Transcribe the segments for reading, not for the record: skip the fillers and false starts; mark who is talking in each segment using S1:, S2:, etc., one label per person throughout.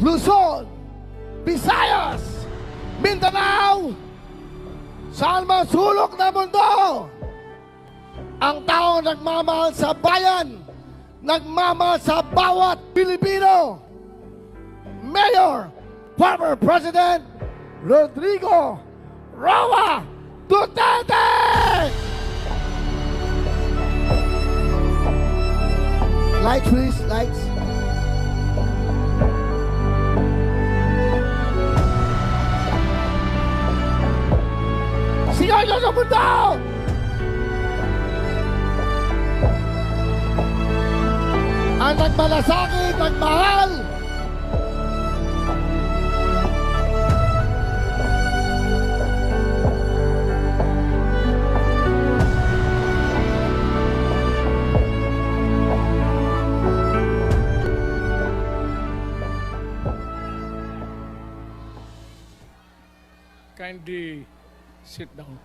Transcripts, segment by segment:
S1: Luzon, Visayas, Mindanao, saan man sulok na mundo, ang taong nagmamahal sa bayan, nagmamahal sa bawat Pilipino. Mayor, former President Rodrigo Roa Duterte! Lights, please, lights. Sigaw nyo sa mundo! Ang nagmalasakit, nagmahal,
S2: kindly sit down.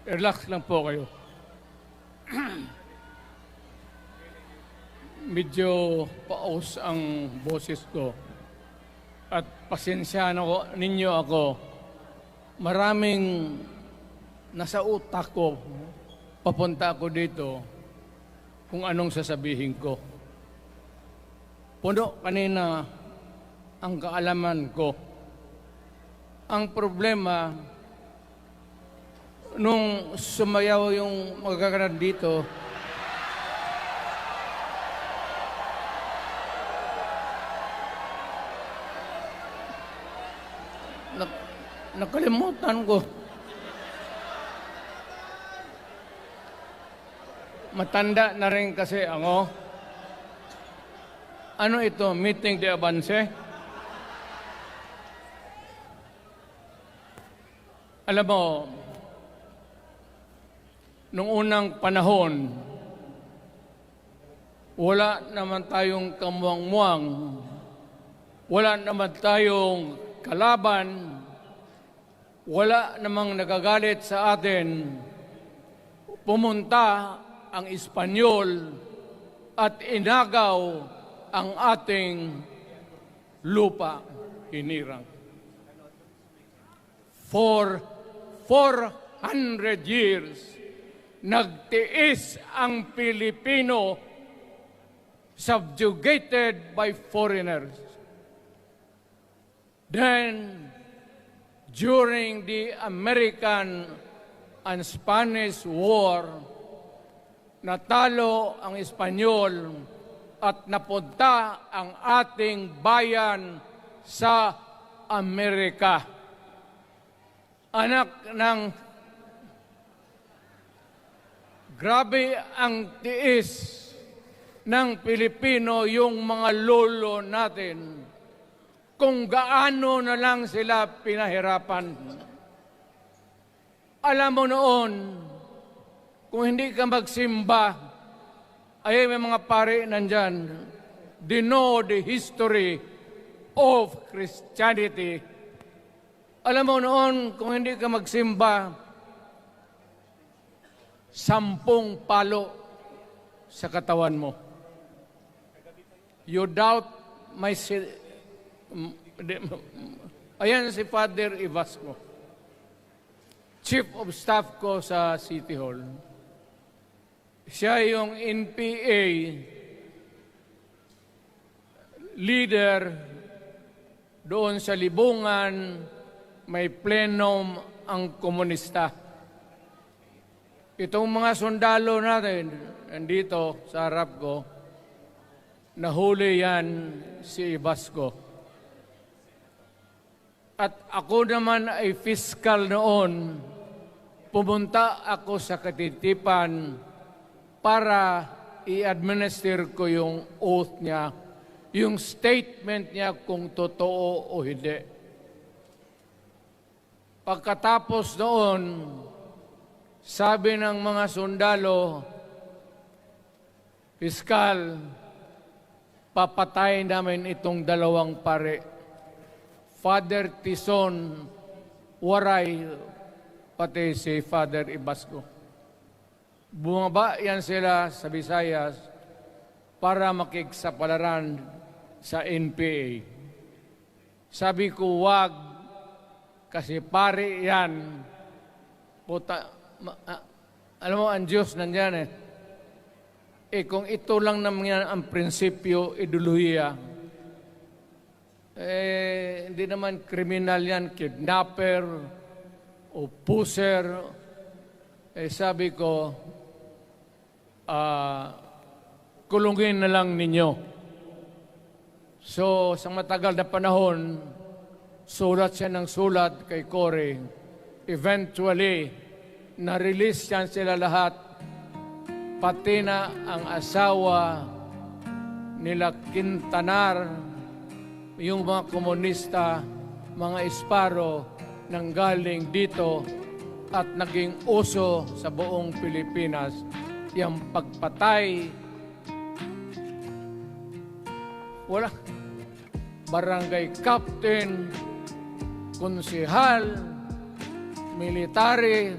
S2: Relax lang po kayo. Medyo paus ang boses ko. At pasensyahan ninyo ako. Maraming nasa utak ko. Papunta ako dito kung anong sasabihin ko. Puno kanina ang kaalaman ko. Ang problema, nung sumayaw yung magkakaroon dito, nakalimutan ko. Matanda na rin kasi ako. Ano ito? Meeting de avance? Alam mo, nung unang panahon, wala naman tayong kamuang-muang, wala naman tayong kalaban, wala namang nagagalit sa atin. Pumunta ang Espanyol at inagaw ang ating lupa, hinirang. For 400 years, nagtiis ang Pilipino subjugated by foreigners. Then, during the American and Spanish War, natalo ang Espanyol at napunta ang ating bayan sa Amerika. Anak ng grabe ang tiis ng Pilipino, yung mga lolo natin, kung gaano na lang sila pinahirapan. Alam mo noon, kung hindi ka magsimba, ay may mga pare nandyan, they know the history of Christianity. Alam mo noon, kung hindi ka magsimba, 10 palo sa katawan mo. You doubt my... Ayan si Father Ibasco, Chief of Staff ko sa City Hall. Siya yung NPA leader doon sa Libungan. May plenum ang komunista. Itong mga sundalo natin, nandito sa harap ko, nahuli yan si Ibasco. At ako naman ay fiscal noon, pumunta ako sa Katitipan para i-administer ko yung oath niya, yung statement niya kung totoo o hindi. Pagkatapos noon, sabi ng mga sundalo, Piskal, papatay namin itong 2 pare. Father Tison, Waray, pati si Father Ibasco. Bumaba yan sila sa Visayas para makiksapalaran sa NPA. Sabi ko, wag, kasi pare yan. Puta, alam mo, ang Diyos nandyan eh. Kung ito lang naman yan ang prinsipyo, ideolohiya, hindi naman kriminal yan, kidnapper, o puser. Sabi ko, kulungin na lang ninyo. So, sa matagal na panahon, sulat siya ng sulat kay Cory. Eventually, na-release yan sila lahat, pati na ang asawa nila Quintanar, yung mga komunista, mga Esparo, nang galing dito at naging uso sa buong Pilipinas, yung pagpatay. Wala. Barangay captain, konsehal, military,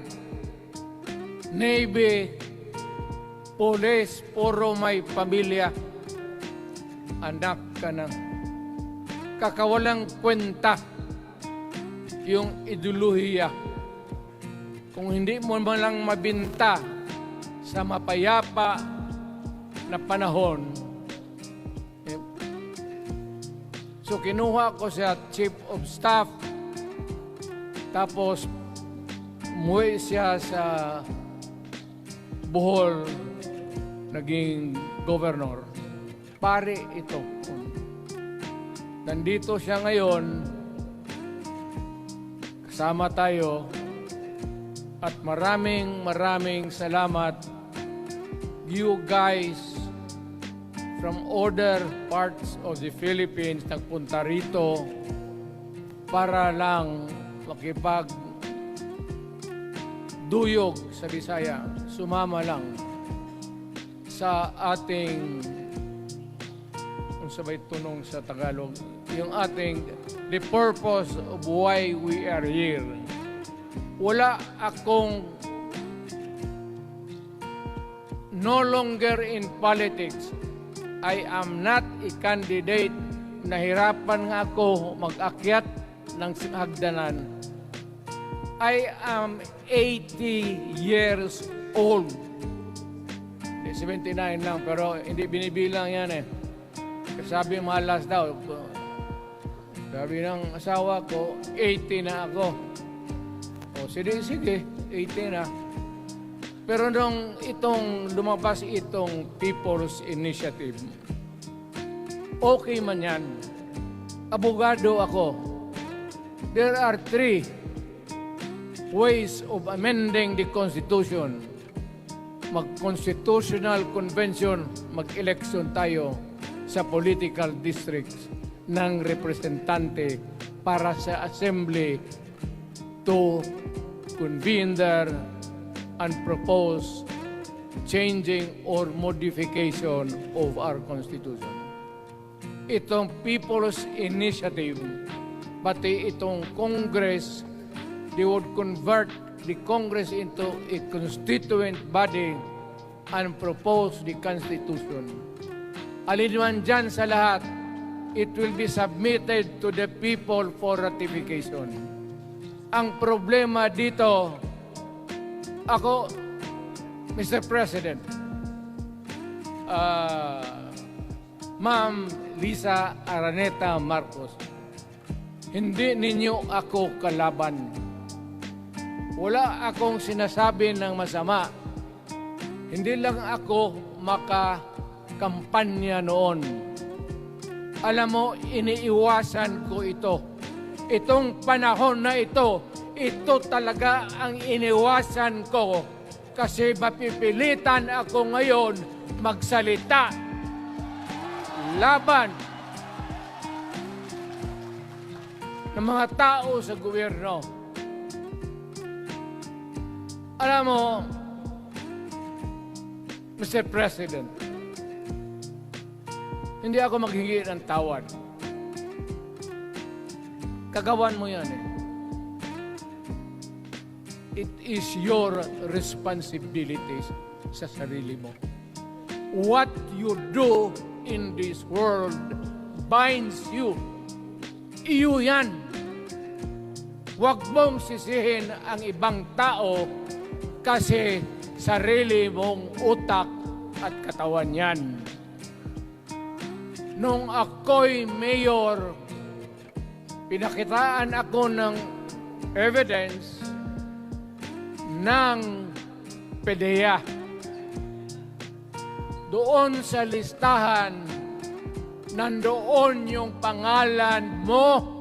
S2: navy, police, puro may pamilya. Anak ka na. Kakawalang kwenta yung ideolohiya. Kung hindi mo man lang mabinta sa mapayapa na panahon. So kinuha ko siya Chief of Staff, tapos umuwi siya sa Bohol, naging governor. Pare ito. Nandito siya ngayon, kasama tayo, at maraming salamat you guys from other parts of the Philippines nagpunta rito para lang makipagduyog sa Bisaya. Sumama lang sa ating, kung sabay tunong sa Tagalog, yung ating, the purpose of why we are here. Wala akong no longer in politics. I am not a candidate. Nahirapan nga ako mag-akyat ng hagdanan. I am 80 years old. 79 lang, pero hindi binibilang yan eh. Sabi malas daw. Sabi ng asawa ko, 80 na ako. O sige, 80 na. Pero nung lumabas itong People's Initiative, okay man yan. Abogado ako. There are 3 ways of amending the Constitution. Mag-constitutional convention, mag-election tayo sa political districts ng representante para sa assembly to convene there and propose changing or modification of our Constitution. Itong People's Initiative, pati itong Congress, they would convert the Congress into a constituent body and propose the Constitution. Alinman dyan sa lahat, it will be submitted to the people for ratification. Ang problema dito, ako, Mr. President, Ma'am Lisa Araneta Marcos, hindi ninyo ako kalaban. Wala akong sinasabi ng masama. Hindi lang ako makakampanya noon. Alam mo, iniiwasan ko ito. Itong panahon na ito talaga ang iniwasan ko kasi mapipilitan ako ngayon magsalita laban ng mga tao sa gobyerno. Alam mo, Mr. President, hindi ako maghingi ng tawad. Kagawan mo yan eh. It is your responsibility sa sarili mo. What you do in this world binds you. Iyo yan. Huwag mong sisihin ang ibang tao kasi sarili mong utak at katawan yan. Nung ako'y mayor, pinakitaan ako ng evidence ng PDEA. Doon sa listahan, nandoon yung pangalan mo.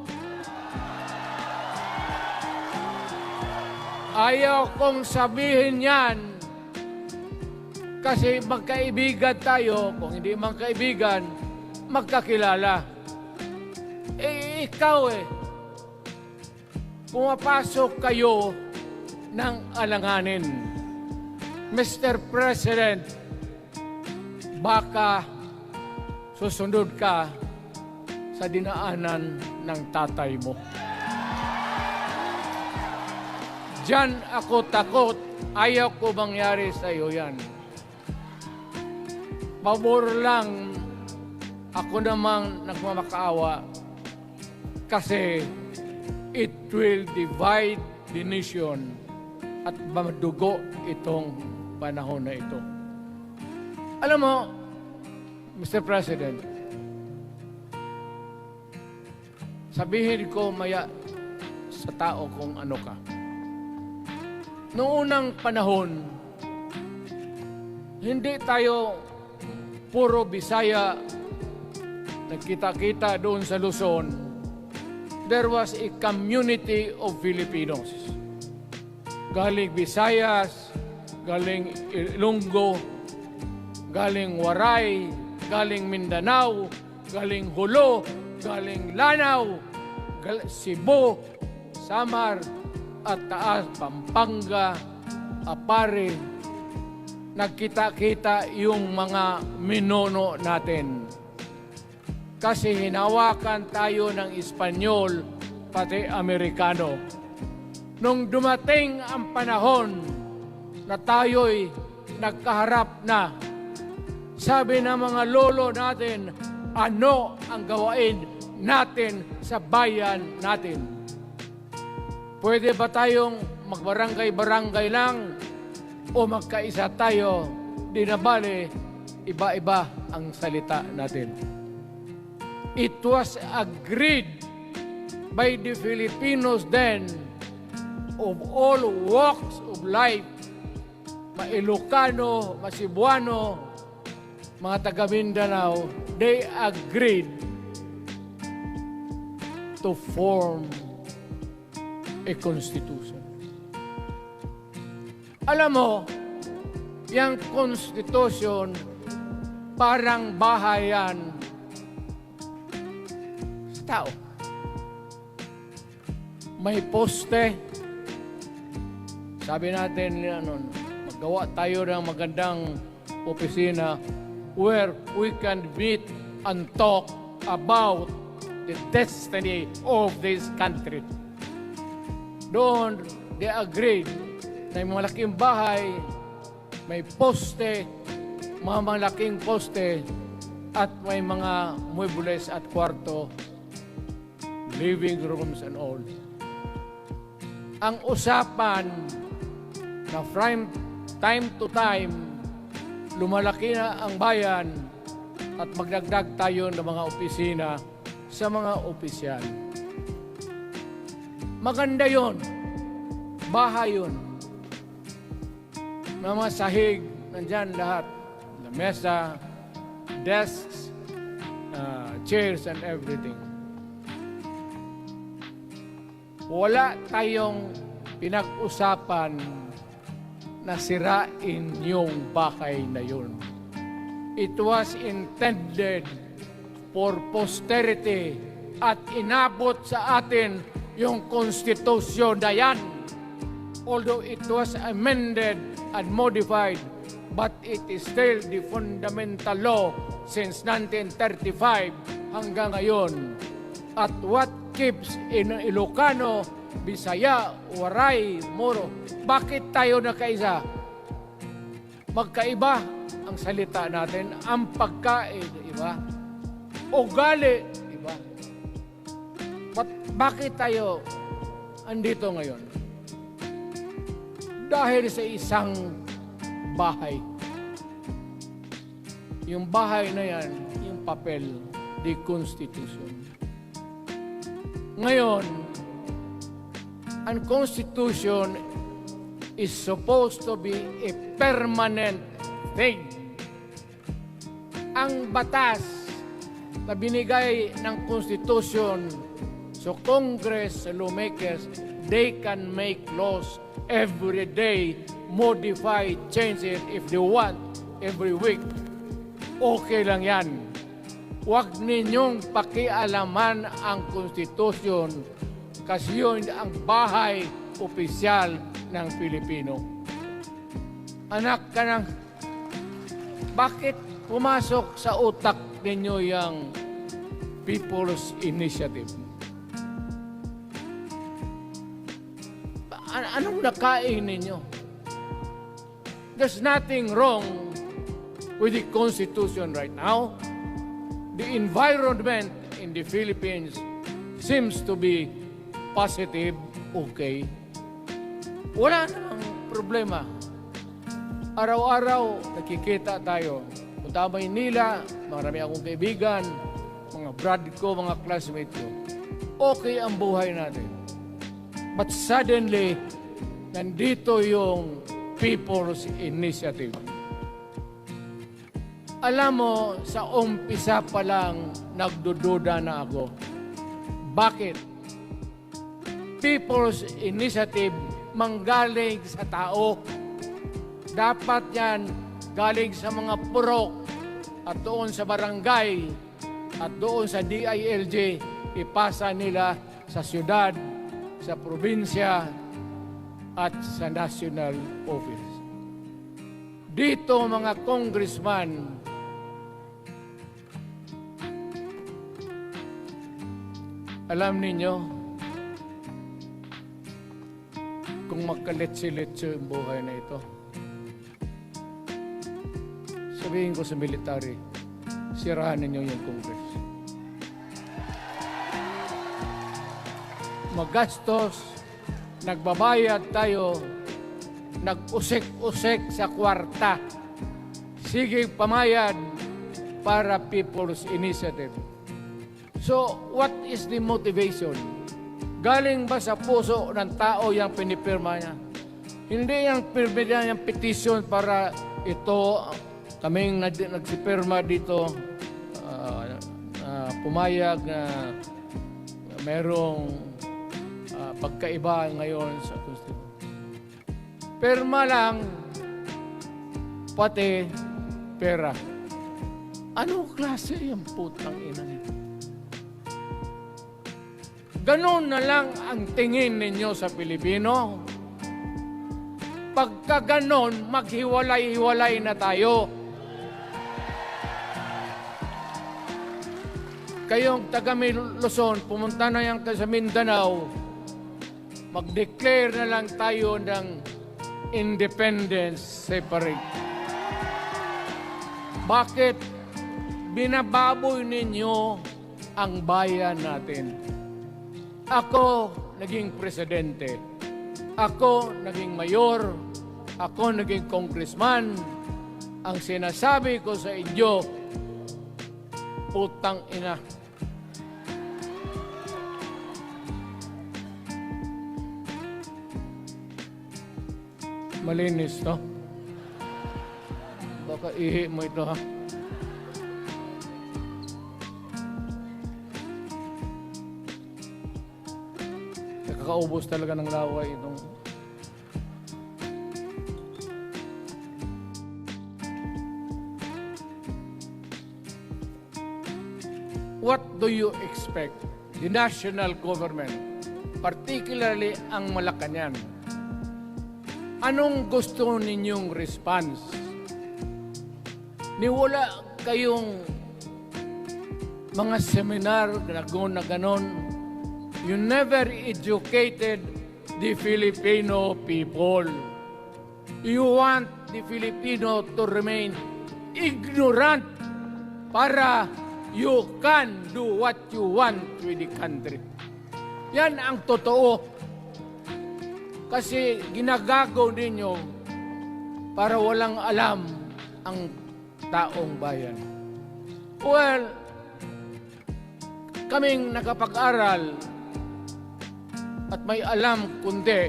S2: Ayaw kong sabihin yan kasi magkaibigan tayo. Kung hindi magkaibigan, magkakilala. Ikaw pumapasok kayo ng alanganin. Mr. President, baka susunod ka sa dinaanan ng tatay mo. Diyan ako takot. Ayaw ko mangyari sa iyo yan. Pabor lang, ako namang nagmamakaawa kasi it will divide the nation at madugo itong panahon na ito. Alam mo, Mr. President, sabihin ko maya sa tao kung ano ka. Noong unang panahon, hindi tayo puro Bisaya nagkita-kita doon sa Luzon. There was a community of Filipinos. Galing Visayas, galing Ilonggo, galing Waray, galing Mindanao, galing Hulo, galing Lanao, Cebu, Samar, at Taas, Pampanga, Apare. Nagkita-kita yung mga minono natin. Kasi hinawakan tayo ng Espanyol, pati Amerikano. Nung dumating ang panahon na tayo'y nagkaharap na, sabi ng mga lolo natin, ano ang gawain natin sa bayan natin? Pwede ba tayong magbarangay-barangay lang o magkaisa tayo? Di na bale, iba-iba ang salita natin. It was agreed by the Filipinos then of all walks of life, Ma-Ilocano, Ma-Cebuano, mga taga Mindanao, they agreed to form a constitution. Alam mo, yung constitution parang bahayan sa tao. May poste. Sabi natin, magawa tayo ng magandang opisina where we can meet and talk about the destiny of this country. Doon, they agreed na may malaking bahay, may poste, mga malaking poste, at may mga muebles at kwarto, living rooms and all. Ang usapan na from time to time, lumalaki na ang bayan at magdagdag tayo ng mga opisina sa mga opisyal. Maganda yon, bahay yun. Mga sahig, nandyan lahat. Lamesa, desks, chairs and everything. Wala tayong pinag-usapan na sirain yung bahay na yun. It was intended for posterity at inabot sa atin yung konstitusyon na yan. Although it was amended and modified, but it is still the fundamental law since 1935 hanggang ngayon. At what keeps in Ilocano, Bisaya, Waray, Moro, bakit tayo nakaisa? Magkaiba ang salita natin, ang pagkain, iba? Ugali, iba? Bakit tayo andito ngayon? Dahil sa isang bahay. Yung bahay na yan, yung papel, the Constitution. Ngayon, ang Constitution is supposed to be a permanent thing. Ang batas na binigay ng Constitution sa Congress, sa lawmakers, they can make laws every day, modify, change it if they want, every week. Okay lang yan. Huwag ninyong pakialaman ang Constitution kasi yun ang bahay opisyal ng Pilipino. Anak ka ng, bakit pumasok sa utak ninyo yung People's Initiative? Anong nakain ninyo? There's nothing wrong with the Constitution right now. The environment in the Philippines seems to be positive, okay. Wala namang problema. Araw-araw, nakikita tayo. Punta Maynila, marami akong kaibigan, mga brad ko, mga classmate ko. Okay ang buhay natin. But suddenly, nandito yung People's Initiative. Alam mo, sa umpisa pa lang, nagdududa na ako. Bakit? People's Initiative manggaling sa tao. Dapat yan galing sa mga purok at doon sa barangay at doon sa DILG, ipasa nila sa syudad, sa probinsya at sa national office. Dito mga congressman, alam ninyo, kung magkaletse-letse yung buhay na ito, sabihin ko sa military, sirahan ninyo yung Congress. Magastos, nagbabayad tayo, nag-usek-usek sa kwarta. Sige pamayad para People's Initiative. So, what is the motivation? Galing ba sa puso ng tao yung pinipirma niya? Hindi yung pirma niya yung petition para ito, kaming nagsipirma dito, pumayag na merong pagkaiba ngayon sa Constitution. Pirma lang, pati pera. Anong klase yung putang ina niya? Ganon na lang ang tingin ninyo sa Pilipino. Pagka ganon, maghiwalay-hiwalay na tayo. Kayong taga Luzon, pumunta na yan sa Mindanao, mag-declare na lang tayo ng independence separate. Bakit binababoy ninyo ang bayan natin? Ako naging presidente. Ako naging mayor. Ako naging congressman. Ang sinasabi ko sa inyo, putang ina. Malinis, no? Baka ihi mo ito, ha? Nakakaubos talaga ng laway itong... What do you expect? The national government, particularly ang Malacanang, anong gusto ninyong response? Niwala kayong mga seminar na ganon. You never educated the Filipino people. You want the Filipino to remain ignorant para you can do what you want with the country. Yan ang totoo. Kasi ginagago ninyo para walang alam ang taong bayan. Well, kaming nakapag-aral at may alam kundi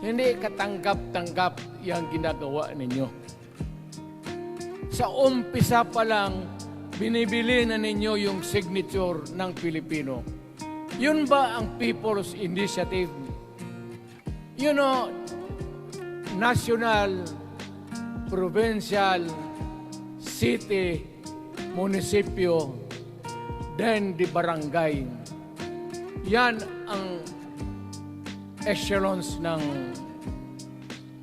S2: hindi katanggap-tanggap yung ginagawa ninyo. Sa umpisa pa lang, binibili na ninyo yung signature ng Pilipino. Yun ba ang People's Initiative? You know, national, provincial, city, munisipyo, then the barangay. Yan ang echelons ng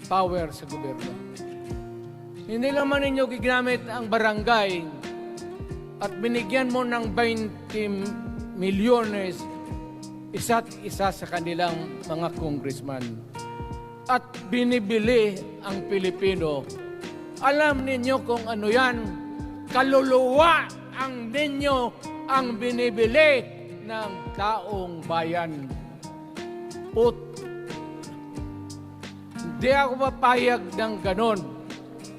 S2: power sa gobyerno. Hindi naman ninyo gigamit ang barangay at binigyan mo ng 20 milyones isa't isa sa kanilang mga congressman. At binibili ang Pilipino. Alam ninyo kung ano yan? Kaluluwa ang ninyo ang binibili ng taong bayan. Hindi ako papayag ng ganon.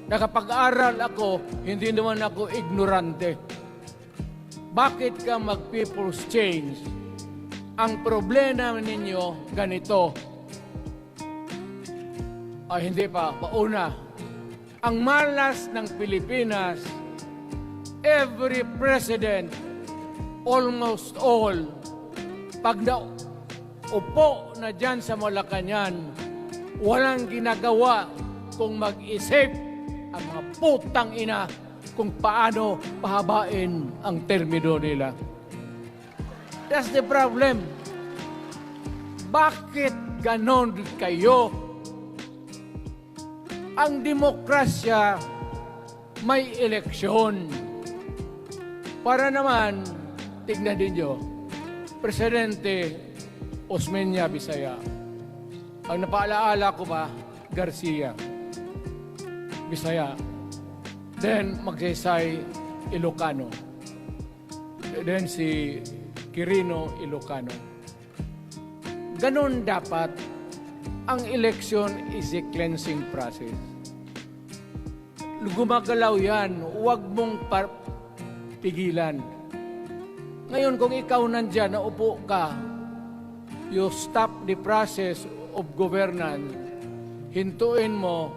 S2: Nakapag-aral ako, hindi naman ako ignorante. Bakit ka mag-people's change? Ang problema ninyo, ganito. Ay, hindi pa. Pauna. Ang malas ng Pilipinas, every president, almost all, pag naupo na dyan sa Malacanang, walang ginagawa kung mag-isip ang mga putang ina kung paano pahabain ang termino nila. That's the problem. Bakit ganon kayo? Ang demokrasya may eleksyon. Para naman, tignan ninyo, Presidente Osmeña Bisaya. Ang napaalaala ko pa, Garcia Bisaya. Then, Magsaysay Ilocano. Then, si Quirino Ilocano. Ganon dapat. Ang eleksyon is a cleansing process. Gumagalaw yan. Huwag mong pigilan. Ngayon, kung ikaw nandyan, naupo ka, you stop the process of governance, hintuin mo,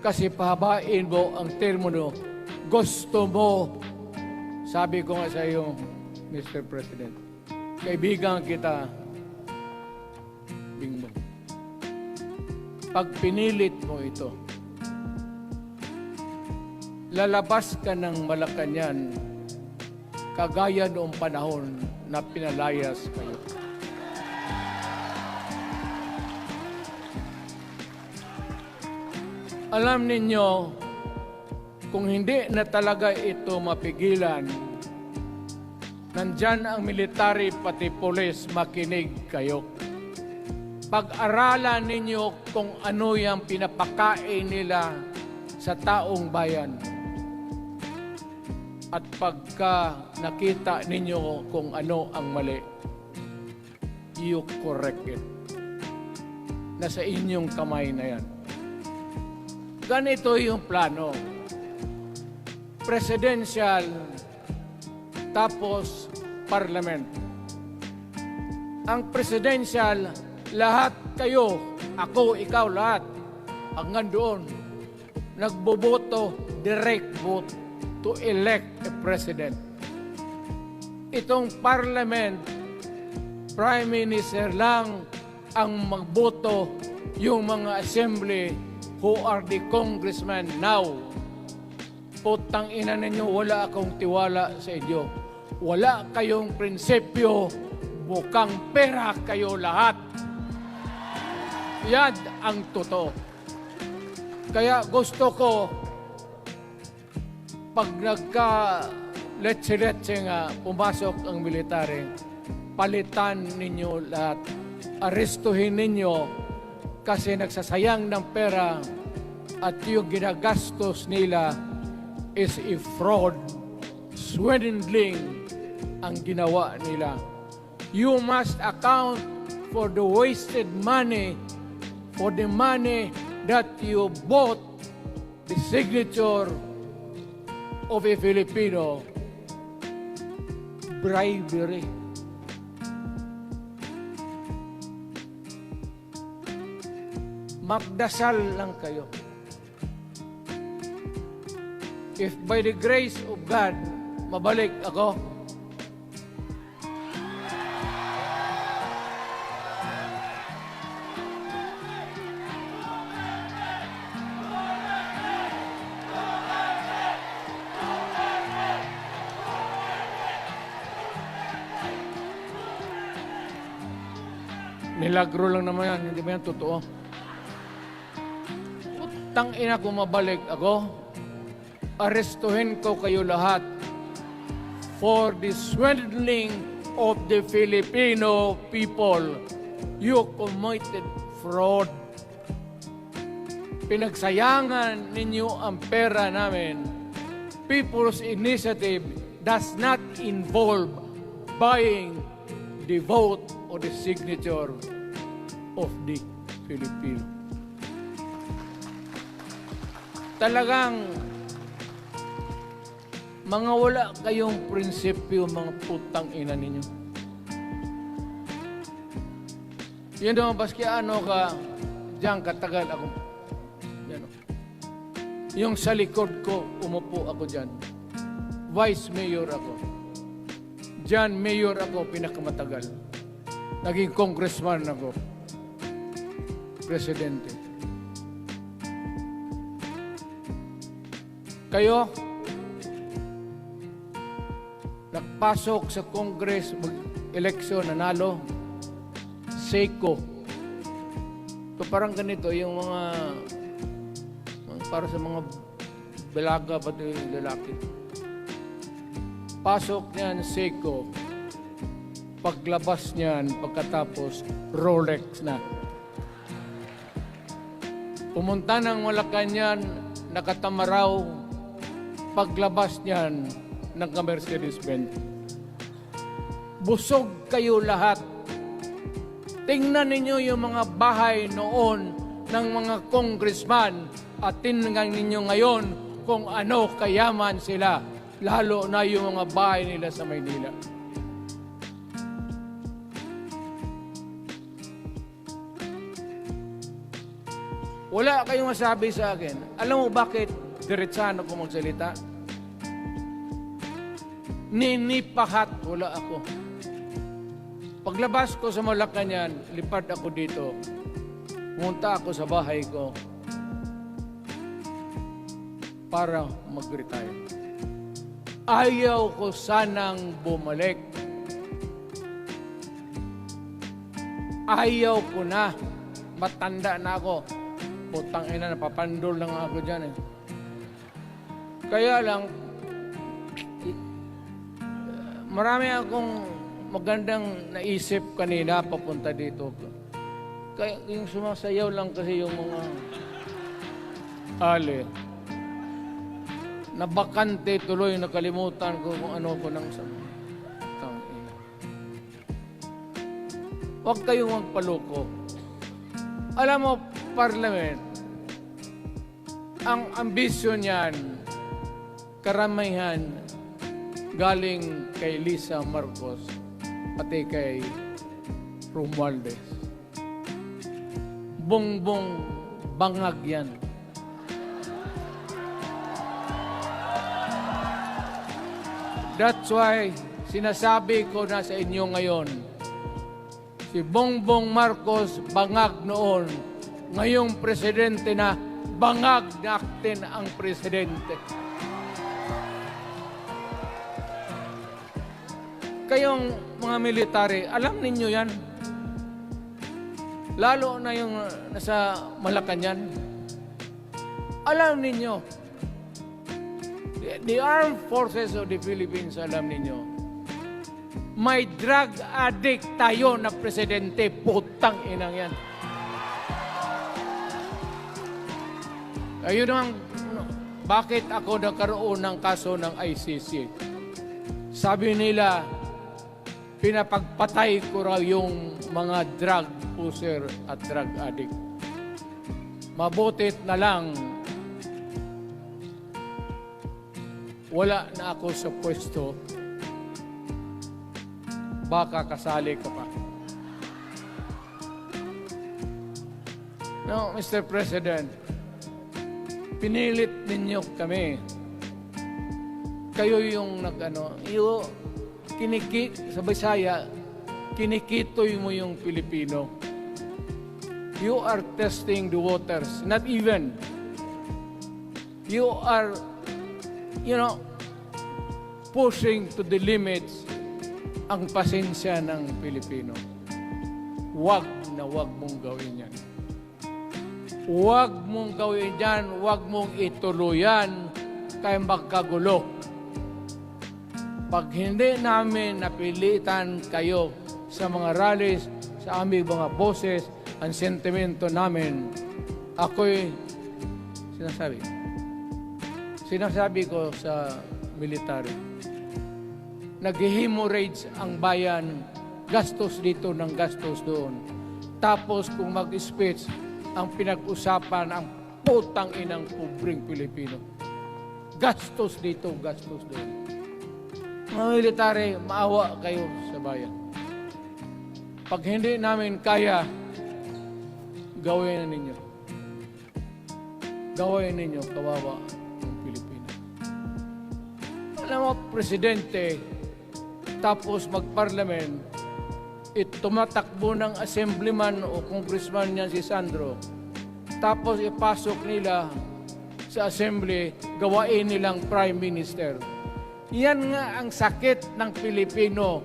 S2: kasi pahabain mo ang termino. Gusto mo. Sabi ko nga sa iyo, Mr. President, kaibigan kita, Bingbong. Pag pinilit mo ito, lalabas ka ng Malacanang kagaya noong panahon na pinalayas kayo. Alam ninyo, kung hindi na talaga ito mapigilan, nandyan ang military pati pulis, makinig kayo. Pag-aralan ninyo kung ano yung pinapakain nila sa taong bayan. At pagka nakita ninyo kung ano ang mali, you correct it. Nasa inyong kamay na yan. Ganito yung plano. Presidential, tapos parliament. Ang presidential, lahat kayo, ako, ikaw, lahat, hanggang doon, nagboboto, direct vote to elect a president. Itong parliament, prime minister lang ang magboto, yung mga assembly who are the congressmen now. Putang ina ninyo, wala akong tiwala sa inyo. Wala kayong prinsipyo, bukang pera kayo lahat. Yan ang totoo. Kaya gusto ko, pag nagka-letse-letse nga, pumasok ang military, palitan ninyo lahat. Arestuhin ninyo kasi nagsasayang ng pera at yung ginagastos nila is a fraud, swindling ang ginawa nila. You must account for the wasted money, for the money that you bought the signature of a Filipino. Bribery. Magdasal lang kayo. If by the grace of God, mabalik ako, milagro lang naman yan, hindi ba yan totoo? Putang ina kung mabalik ako, arestuhin ko kayo lahat for the swindling of the Filipino people. You committed fraud. Pinagsayangan ninyo ang pera namin. People's Initiative does not involve buying the vote or the signature of the Filipino. Talagang mga wala kayong prinsipyo, mga putang ina ninyo. Yun naman, baski ano ka, diyan katagal ako. Yan, yung sa likod ko, umupo ako diyan. Vice Mayor ako. Diyan, Mayor ako, pinakamatagal. Naging congressman ako. Presidente. Kayo, nagpasok sa Congress, eleksyon, nanalo, Seiko. So parang ganito, yung mga para sa mga balaga, pati lalaki. Pasok niyan, Seiko. Paglabas niyan, pagkatapos, Rolex na. Pumunta ng Malacanang, nakatamaraw. Paglabas niyan, nagka-Mercedes-Benz. Busog kayo lahat. Tingnan ninyo yung mga bahay noon ng mga congressman at tingnan ninyo ngayon kung ano kayaman sila, lalo na yung mga bahay nila sa Maynila. Wala kayong masabi sa akin. Alam mo bakit diretsahan ako magsalita? Ninipahat, wala ako. Paglabas ko sa Malacanang, lipad ako dito. Pumunta ako sa bahay ko para mag-retire. Ayaw ko sanang bumalik. Ayaw ko na. Matanda na ako. Putang ina, napapandol lang ako dyan eh. Kaya lang, marami akong magandang naisip kanina papunta dito. Kaya yung sumasayaw lang kasi yung mga ali. Nabakante tuloy, nakalimutan ko kung ano ko nang sa tangina. Huwag kayong magpaloko. Alam mo, Parliament, ang ambisyon niyan, karamihan, galing kay Lisa Marcos pati kay Romualdez. Bongbong bangag yan. That's why sinasabi ko na sa inyo ngayon, si Bongbong Marcos bangag noon, ngayong presidente na, bangag natin ang presidente. Kayong mga military, alam ninyo yan. Lalo na yung nasa Malacanang. Alam ninyo. The Armed Forces of the Philippines, alam ninyo. May drug addict tayo na presidente. Putang inang yan. Ayun ang bakit ako nagkaroon ng kaso ng ICC. Sabi nila, pinapagpatay ko raw yung mga drug user at drug addict. Mabutit na lang wala na ako sa pwesto, baka kasali ka pa. No, Mr. President, pinilit ninyo kami. Kayo yung sa Bisaya, kinikitoy mo yung Pilipino. You are testing the waters. Not even. You are, pushing to the limits ang pasensya ng Pilipino. Wag na wag mong gawin yan. Wag mong gawin yan, wag mong ituluyan kaya magkagulo. Pag hindi namin napilitan kayo sa mga rallies, sa aming mga boses, ang sentimento namin, ako'y sinasabi ko sa military, nag-hemorrhage ang bayan, gastos dito ng gastos doon. Tapos kung mag-speech, ang pinag-usapan ang putang inang pobreng Pilipino. Gastos dito, gastos doon. Mga military, maawa kayo sa bayan. Pag hindi namin kaya, gawin ninyo. Gawin ninyo, kawawa ng Pilipinas. Alam mo, Presidente, tapos mag-parliament, tumatakbo ng assemblyman o congressman niya si Sandro. Tapos ipasok nila sa assembly, gawain nilang prime minister. Yan nga ang sakit ng Pilipino.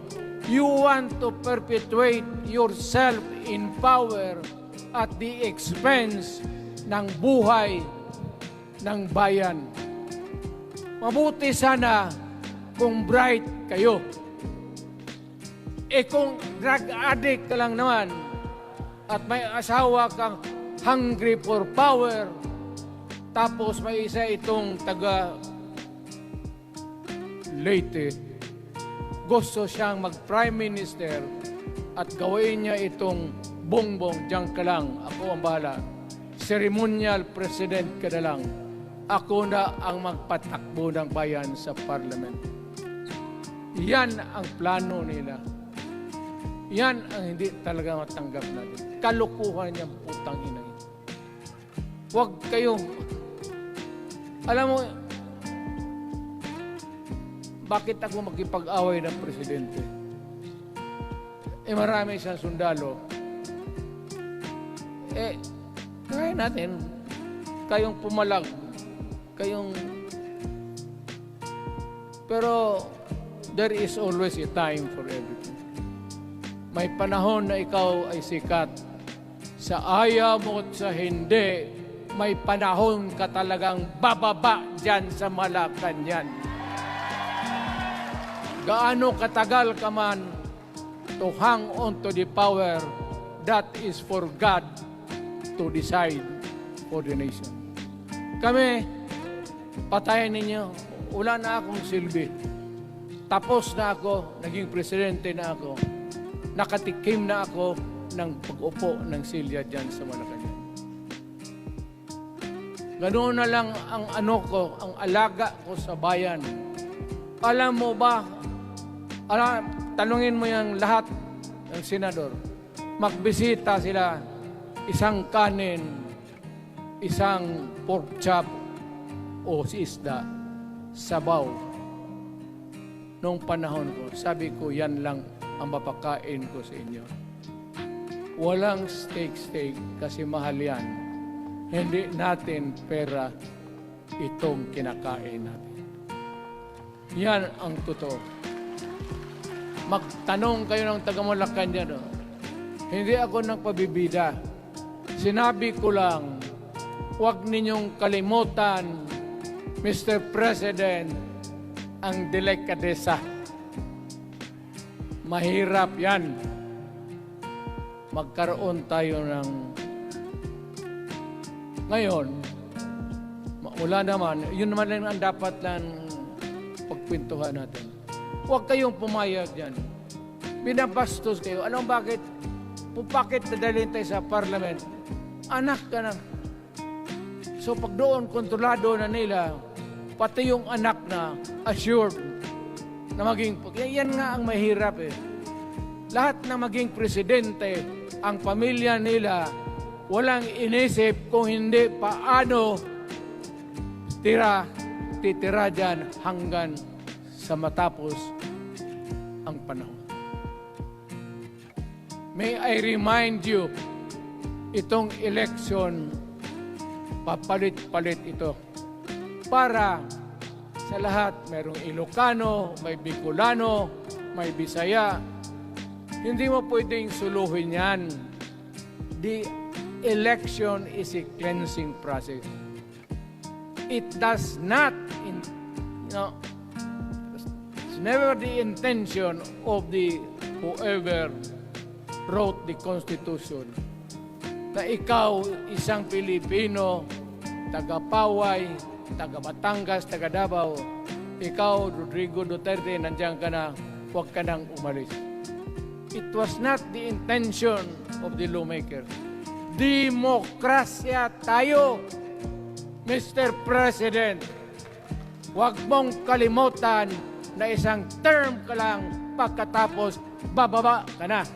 S2: You want to perpetuate yourself in power at the expense ng buhay ng bayan. Mabuti sana kung bright kayo. Kung drug addict ka lang naman at may asawa kang hungry for power, tapos may isa itong taga Leyte, gusto siyang mag-prime minister at gawin niya itong bongbong, diyan ka lang, ako ang bahala. Ceremonial president ka na lang. Ako na ang magpatakbo ng bayan sa parliament. Yan ang plano nila. Yan ang hindi talaga matanggap natin. Kalukuhan niyang putang ina. Huwag kayo. Alam mo, bakit ako makipag-away ng presidente? Marami siyang sundalo. Kaya natin, kayong pumalag, pero there is always a time for everything. May panahon na ikaw ay sikat. Sa ayaw mo at sa hindi, may panahon ka talagang bababa dyan sa Malacanang. Gaano katagal ka man to hang on to the power, that is for God to decide for the nation. Kami, patayin ninyo, wala na akong silbi. Tapos na ako, naging presidente na ako. Nakatikim na ako ng pag-upo ng silya dyan sa Malacanang. Ganoon na lang ang ang alaga ko sa bayan. Alam mo ba, tanungin mo yung lahat ng senador. Magbisita sila, isang kanin, isang pork chop o isda, sabaw. Noong panahon ko, sabi ko, yan lang ang mapakain ko sa inyo. Walang steak kasi mahal yan. Hindi natin pera itong kinakain natin. Yan ang totoo. Magtanong kayo ng taga-Malacanang. Hindi ako nagpabibida. Sinabi ko lang, huwag ninyong kalimutan, Mr. President, ang delikadesa. Mahirap yan. Magkaroon tayo ng... Ngayon, wala naman, yun naman lang ang dapat lang pagpintuhan natin. Huwag kayong pumayag dyan. Pinabastos kayo. Anong bakit? Bakit dadalhin tayo sa parliament? Anak ka na. So pag doon, kontrolado na nila, pati yung anak na assured na maging... Yan nga ang mahirap eh. Lahat na maging presidente, ang pamilya nila, walang inisip kung hindi paano titira dyan hanggang sa matapos ang panahon. May I remind you, itong election, papalit-palit ito. Para sa lahat, mayroong Ilocano, may Bicolano, may Bisaya. Hindi mo pwedeng suluhin yan. The election is a cleansing process. It does not, it's never the intention of the whoever wrote the Constitution na ikaw, isang Pilipino, taga-Paway, taga-Batangas, taga-Davao, ikaw, Rodrigo Duterte, nandiyan ka na, huwag ka nang umalis. It was not the intention of the lawmaker. Demokrasya tayo, Mr. President. Huwag mong kalimutan na isang term ka lang pagkatapos bababa ka na.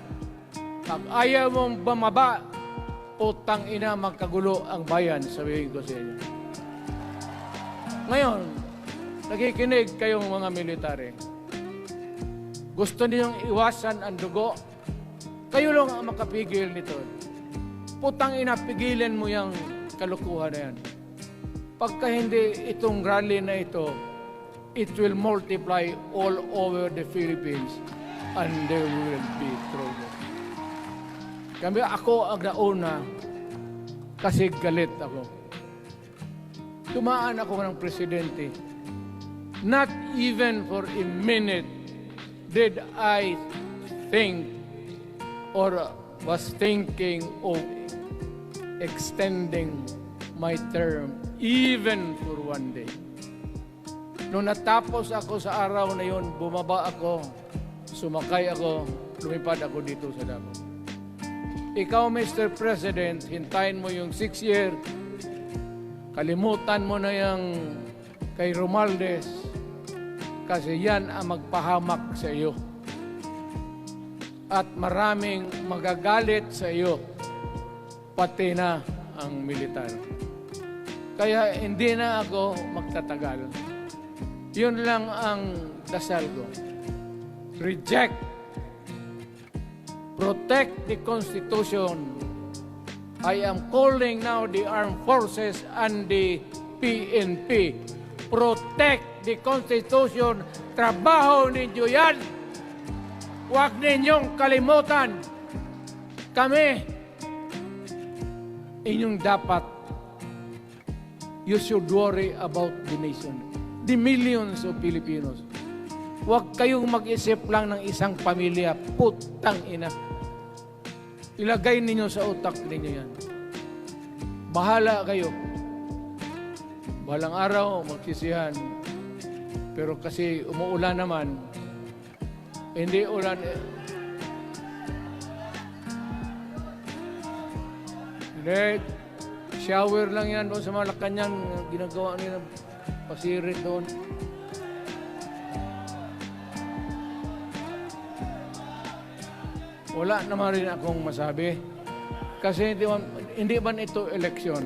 S2: Pag ayaw mong bumaba, putang ina, magkagulo ang bayan, sabihin ko sa inyo. Ngayon, nakikinig kayong mga military. Gusto ninyong iwasan ang dugo? Kayo lang ang makapigil nito. Putang ina, pigilan mo yung kalukuhan na yan. Pagka hindi itong rally na ito, it will multiply all over the Philippines and there will be trouble. Kami ako ang nauna kasi galit ako. Tumaan ako ng presidente. Not even for a minute did I think or was thinking of extending my term even for one day. Nung natapos ako sa araw na yon, bumaba ako, sumakay ako, lumipad ako dito sa Davao. Ikaw, Mr. President, hintayin mo yung 6 year, kalimutan mo na yung kay Romualdez kasi yan ang magpahamak sa iyo. At maraming magagalit sa iyo, pati na ang militar. Kaya hindi na ako magtatagal. Yun lang ang dasal ko. Reject. Protect the Constitution. I am calling now the armed forces and the PNP. Protect the Constitution. Trabaho ninyo yan. Huwag ninyong kalimutan. Kami, inyong dapat, you should worry about the nation. The millions of Filipinos. Huwag kayong mag-isip lang ng isang pamilya. Putang ina. Ilagay ninyo sa utak ninyo yan. Bahala kayo. Balang araw, magsisihan. Pero kasi umuulan naman, hindi ulan. Hindi. Shower lang yan doon sa Malacanang. Ginagawa nila pasirit doon. Wala naman rin akong masabi. Kasi hindi man ito eleksyon.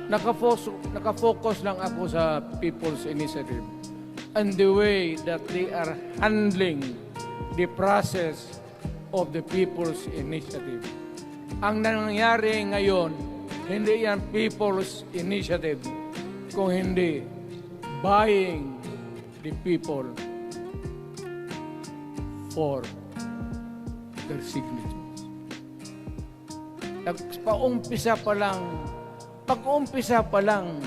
S2: Nakafocus lang ako sa People's Initiative and the way that they are handling the process of the People's Initiative. Ang nangyari ngayon, hindi yan People's Initiative, kung hindi buying the people for their signatures. Pag-umpisa pa lang,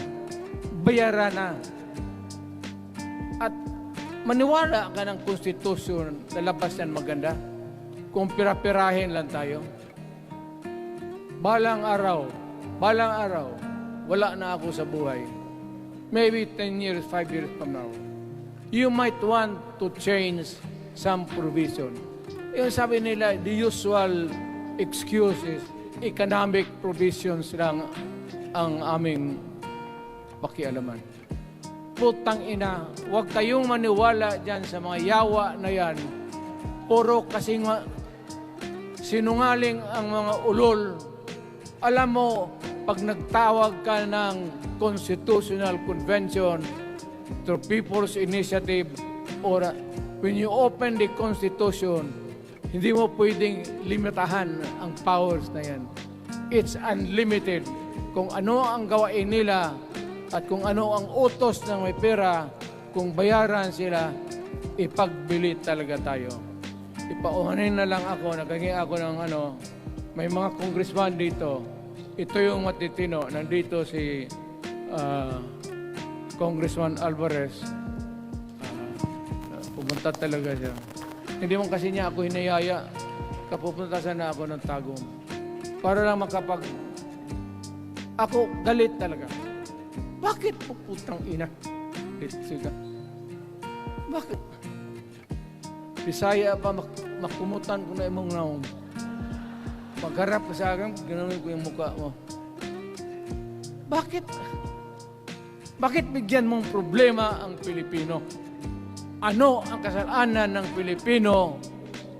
S2: bayaran na. At maniwala ka ng konstitusyon na labas yan maganda. Kung pira-pirahin lang tayo. Balang araw, wala na ako sa buhay. Maybe 10 years, 5 years from now. You might want to change some provision. Yung sabi nila, the usual excuses, economic provisions lang ang aming pakialaman. Putang ina, huwag kayong maniwala dyan sa mga yawa na yan. Puro kasing sinungaling ang mga ulol. Alam mo, pag nagtawag ka ng Constitutional Convention through People's Initiative or when you open the Constitution, hindi mo pwedeng limitahan ang powers na yan. It's unlimited. Kung ano ang gawain nila at kung ano ang utos ng may pera, kung bayaran sila, ipagbili talaga tayo. Ipauhanin na lang ako, naghingi ako ng may mga congressman dito. Ito yung matitino. Nandito si Congressman Alvarez. Pumunta talaga siya. Hindi man kasi niya ako hinayaya. Kapupunta sana ako ng Tagum. Para lang ako galit talaga. Bakit po putang ina? Siga. Bakit? Bisaya pa makumutan ko na imong naong. Magharap ka sa akin, gano'n ko yung mukha mo. Bakit? Bakit bigyan mong problema ang Pilipino? Ano ang kasalanan ng Pilipino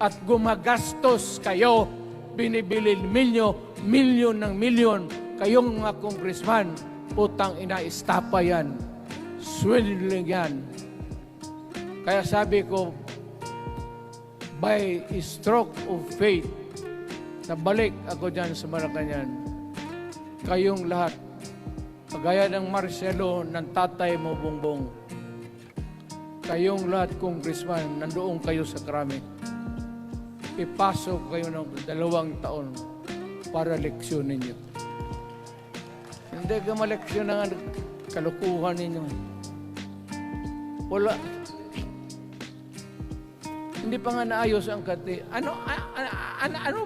S2: at gumagastos kayo, binibili milyon ng milyon, kayong mga congressman, putang ina, istapa yan. Swindling yan. Kaya sabi ko, by a stroke of faith, nabalik ako dyan sa Malacanang. Kayong lahat, kagaya ng Marcelo, ng tatay mo, Bongbong, kayong lahat, congressman, nandoon kayo sa krami. Ipasok kayo ng 2 taon para leksyon ninyo. Hindi ka maleksyon ng kalukuhan ninyo. Wala. Hindi pa nga naayos ang kati. Ano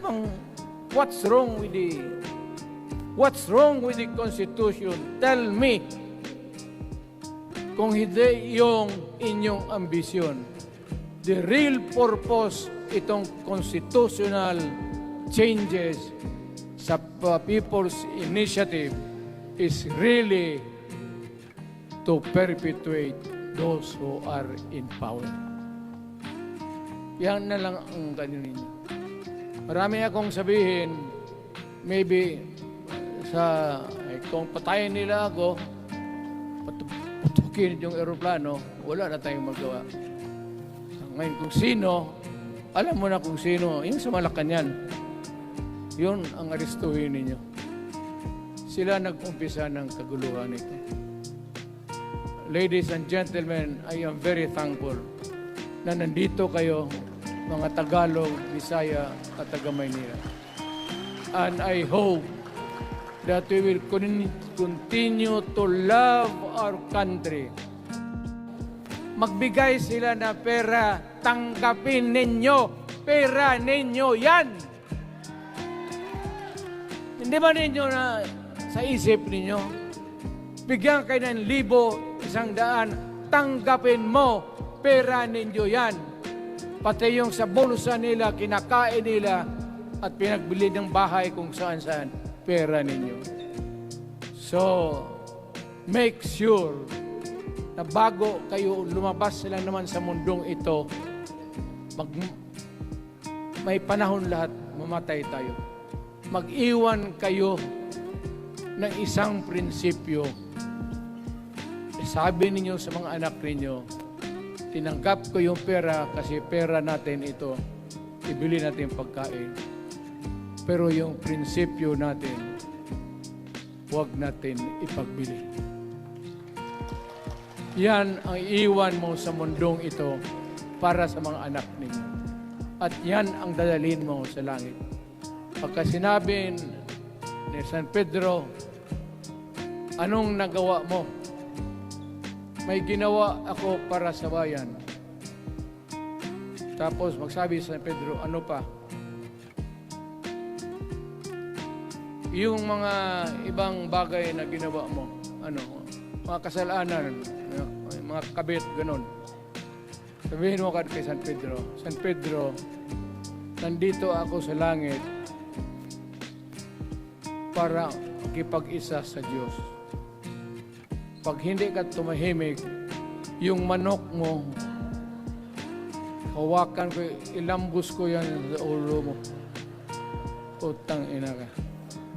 S2: bang, what's wrong with the Constitution? Tell me. Kung hindi yung inyong ambisyon. The real purpose itong constitutional changes sa People's Initiative is really to perpetuate those who are in power. Yan na lang ang ganyan ninyo. Marami akong sabihin, maybe kung patayin nila ako, putukin yung aeroplano, wala na tayong magawa. Ngayon kung sino, alam mo na kung sino, yung sa Malacanang, yun ang aristuhin ninyo. Sila nag-umpisa ng kaguluhan ito. Ladies and gentlemen, I am very thankful na nandito kayo, mga Tagalog, Bisaya at Taga-Maynila. And I hope that we will continue to love our country. Magbigay sila na pera, tanggapin ninyo. Pera ninyo yan. Hindi ba ninyo na sa isip ninyo? Bigyan kayo ng 1,000, 100, tanggapin mo. Pera ninyo yan. Pati yung sa bulsa nila, kinakain nila, at pinagbili ng bahay kung saan-saan, pera ninyo. So, make sure na bago kayo lumabas sila naman sa mundong ito, may panahon lahat, mamatay tayo. Mag-iwan kayo ng isang prinsipyo. Sabi ninyo sa mga anak ninyo, tinanggap ko yung pera kasi pera natin ito, ibili natin pagkain. Pero yung prinsipyo natin, huwag natin ipagbili. Yan ang iwan mo sa mundong ito para sa mga anak ninyo. At yan ang dadalhin mo sa langit. Pagka sinabi ni San Pedro, anong nagawa mo? May ginawa ako para sa bayan. Tapos magsabi sa San Pedro, ano pa? Yung mga ibang bagay na ginawa mo, mga kasalanan, mga kabit, ganun. Sabihin mo kay San Pedro, nandito ako sa langit para makipag-isa sa Diyos. Pag hindi ka tumahimik, yung manok mo, hawakan ko, ilambos ko yan sa ulo mo. Utang ina ka.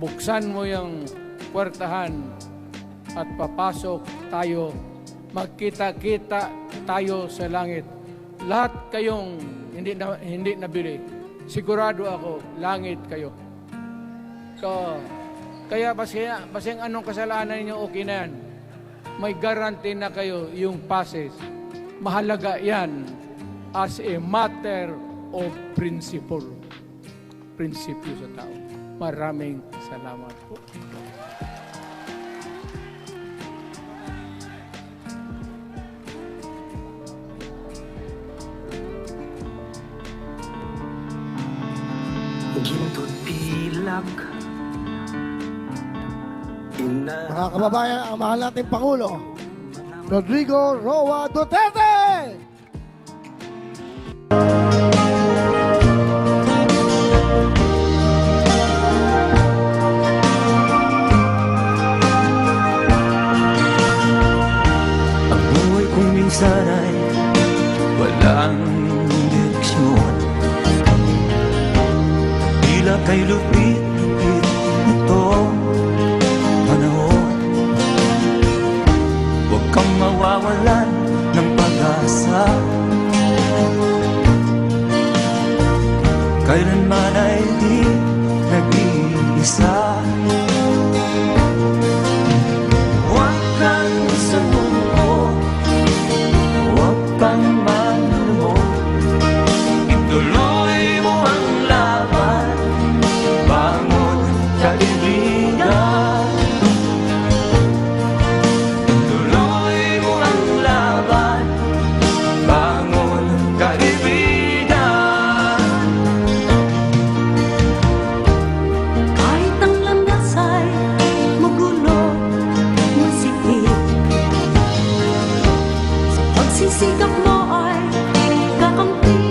S2: Buksan mo yung puwertahan at papasok tayo. Magkita-kita tayo sa langit. Lahat kayong hindi nabili, sigurado ako, langit kayo. Kaya basing anong kasalanan ninyo, okay na yan. May guarantee na kayo yung passes. Mahalaga yan as a matter of principle. Prinsipyo sa tao. Maraming salamat po.
S3: Ginto't pilak
S1: Mga kababayan, ang mahal nating Pangulo, Rodrigo Roa Duterte!
S3: Ang buhay kong minsan ay walang direksyon. Tila kay lupit-lupit itong panahon. Huwag kang mawawalan ng pag-asa. Kailanman ay di nag-iisa. Huwag kang sumuko, huwag kang manlumog. Ituloy mo ang laban, bangon kaibigan. Ituloy mo ang laban, bangon kaibigan.
S4: Kahit ang landas ay magulo, masikip, sa pagsisikap mo ay kakampi.